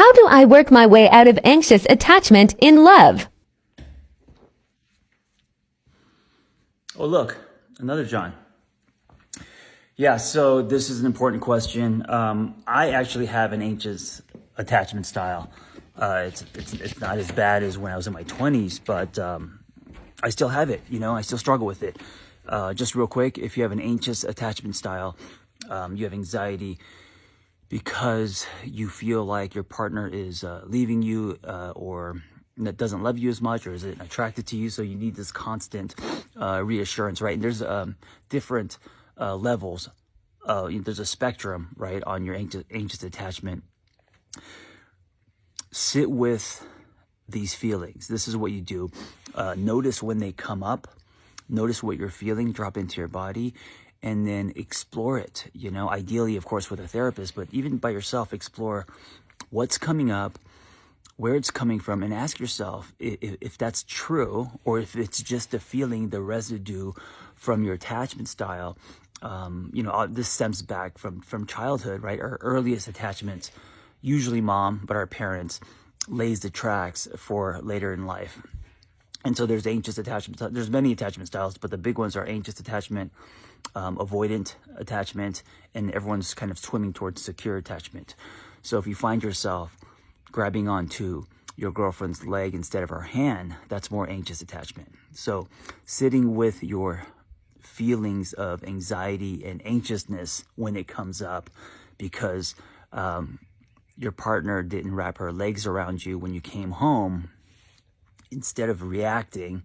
How do I work my way out of anxious attachment in love? Oh, look, another John. Yeah, so this is an important question. I actually have an anxious attachment style. It's not as bad as when I was in my 20s, but I still have it. I still struggle with it. Just real quick, if you have an anxious attachment style, you have anxiety because you feel like your partner is leaving you or that doesn't love you as much or isn't attracted to you. So you need this constant reassurance, right? And there's different levels. There's a spectrum, right, on your anxious attachment. Sit with these feelings. This is what you do. Notice when they come up. Notice what you're feeling. Drop into your body. And then explore it, ideally, of course, with a therapist, but even by yourself, explore what's coming up, where it's coming from, and ask yourself if that's true or if it's just the feeling, the residue from your attachment style. This stems back from childhood, right? Our earliest attachments, usually mom, but our parents, lays the tracks for later in life. And so there's anxious attachment. There's many attachment styles, but the big ones are anxious attachment, avoidant attachment, and everyone's kind of swimming towards secure attachment. So if you find yourself grabbing onto your girlfriend's leg instead of her hand, that's more anxious attachment. So sitting with your feelings of anxiety and anxiousness when it comes up because your partner didn't wrap her legs around you when you came home, instead of reacting,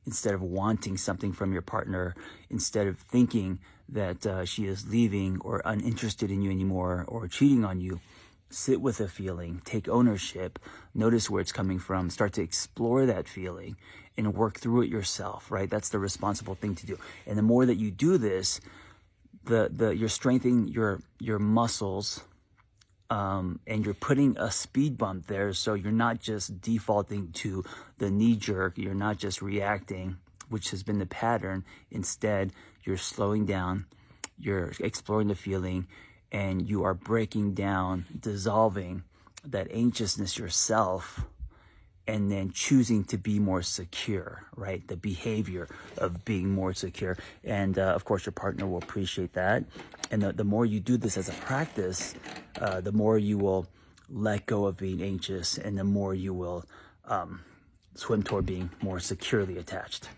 instead of wanting something from your partner, instead of thinking that she is leaving or uninterested in you anymore or cheating on you, sit with a feeling, take ownership, notice where it's coming from, start to explore that feeling and work through it yourself, right? That's the responsible thing to do. And the more that you do this, you're strengthening your muscles, and you're putting a speed bump there, so you're not just defaulting to the knee jerk, you're not just reacting, which has been the pattern. Instead, you're slowing down, you're exploring the feeling, and you are breaking down, dissolving that anxiousness yourself, and then choosing to be more secure, right? The behavior of being more secure. And of course, your partner will appreciate that. And the more you do this as a practice, the more you will let go of being anxious and the more you will swim toward being more securely attached.